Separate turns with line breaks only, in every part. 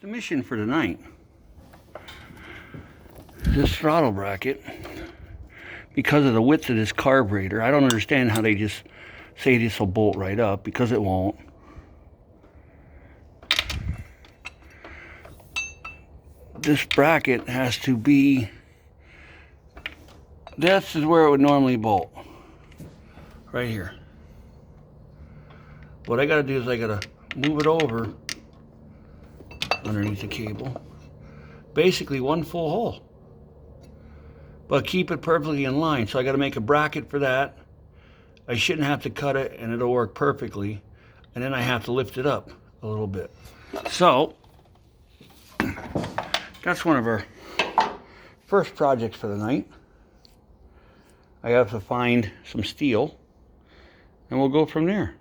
The mission for tonight, this throttle bracket, because of the width of this carburetor, I don't understand how they just say this will bolt right up, because it won't. This bracket has to be, this is where it would normally bolt, right here. What I gotta do is I gotta move it over underneath the cable, basically one full hole, but keep it perfectly in line. So I got to make a bracket for that. I shouldn't have to cut it, and it'll work perfectly. And then I have to lift it up a little bit. So that's one of our first projects for the night. I have to find some steel, and we'll go from there.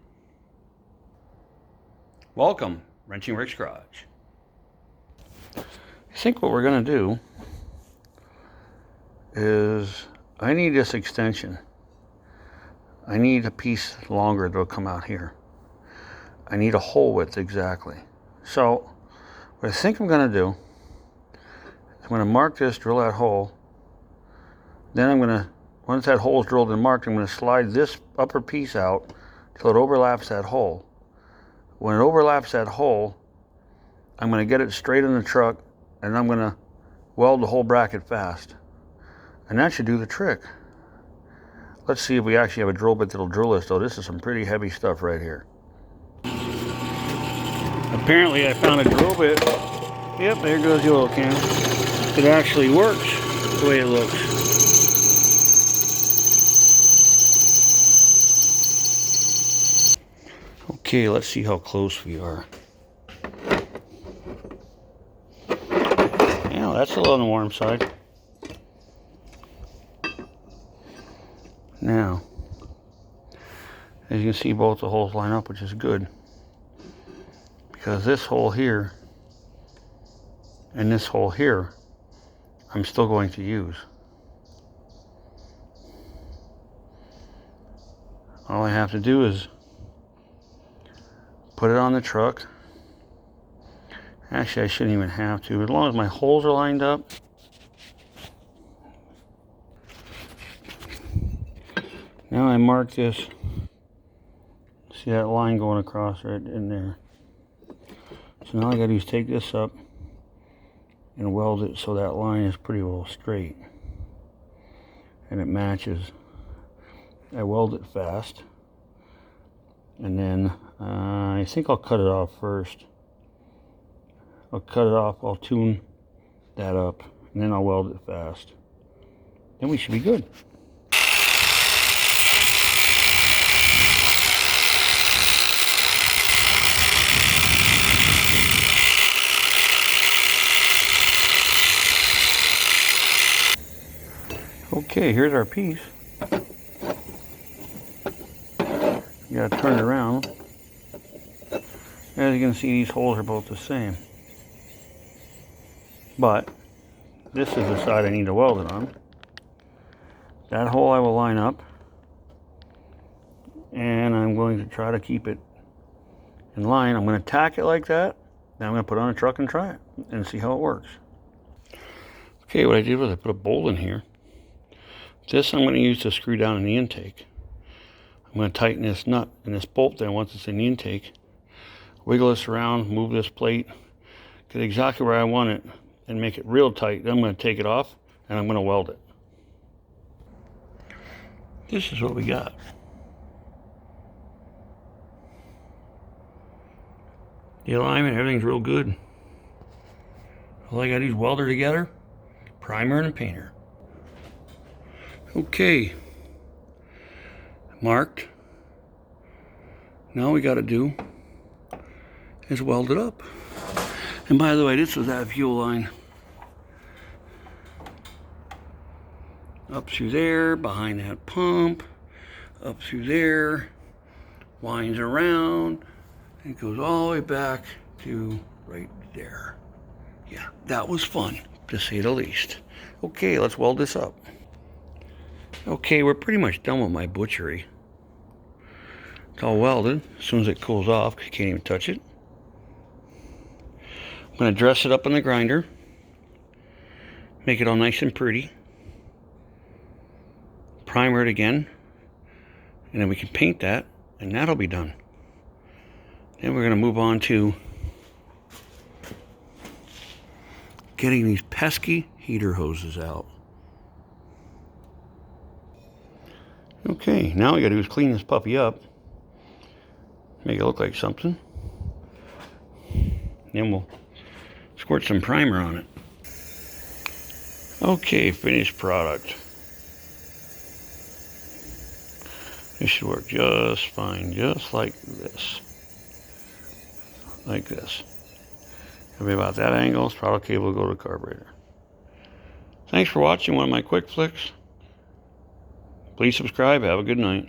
Welcome, Wrenching Rick's Garage. I think what we're going to do is, I need this extension. I need a piece longer that'll come out here. I need a hole width exactly. So what I think I'm going to do is I'm going to mark this, drill that hole. Then I'm going to, once that hole is drilled and marked, I'm going to slide this upper piece out till it overlaps that hole. When it overlaps that hole, I'm going to get it straight in the truck, and I'm going to weld the whole bracket fast. And that should do the trick. Let's see if we actually have a drill bit that'll drill this, though. This is some pretty heavy stuff right here. Apparently I found a drill bit. Yep, there goes the oil can. It actually works the way it looks. Okay, let's see how close we are. Yeah, that's a little on the warm side. Now, as you can see, both the holes line up, which is good. Because this hole here and this hole here, I'm still going to use. All I have to do is put it on the truck. Actually, I shouldn't even have to. As long as my holes are lined up. Now I mark this. See that line going across right in there. So now I gotta do is take this up and weld it so that line is pretty well straight. And it matches. I weld it fast. And then I think I'll cut it off first. I'll cut it off, I'll tune that up, and then I'll weld it fast. Then we should be good. Okay, here's our piece. You gotta turn it around. As you can see, these holes are both the same. But this is the side I need to weld it on. That hole I will line up, and I'm going to try to keep it in line. I'm going to tack it like that. Then I'm going to put it on a truck and try it and see how it works. Okay, what I did was I put a bolt in here. This I'm going to use to screw down in the intake. I'm going to tighten this nut and this bolt there once it's in the intake. Wiggle this around, move this plate, get exactly where I want it, and make it real tight. Then I'm going to take it off and I'm going to weld it. This is what we got. The alignment, everything's real good. All I got to do is weld her together, primer and a painter. Okay, marked. Now we got to do is weld it up. And by the way, this was that fuel line. Up through there, behind that pump, up through there, winds around, and it goes all the way back to right there. Yeah, that was fun, to say the least. Okay, let's weld this up. Okay, we're pretty much done with my butchery. It's all welded. As soon as it cools off, you can't even touch it. I'm going to dress it up in the grinder. Make it all nice and pretty. Primer it again. And then we can paint that, and that'll be done. Then we're going to move on to getting these pesky heater hoses out. Okay, now we got to do is clean this puppy up. Make it look like something. Then we'll squirt some primer on it. Okay, finished product. This should work just fine, just like this. Like this. It'll be about that angle. Throttle cable will go to the carburetor. Thanks for watching one of my quick flicks. Please subscribe. Have a good night.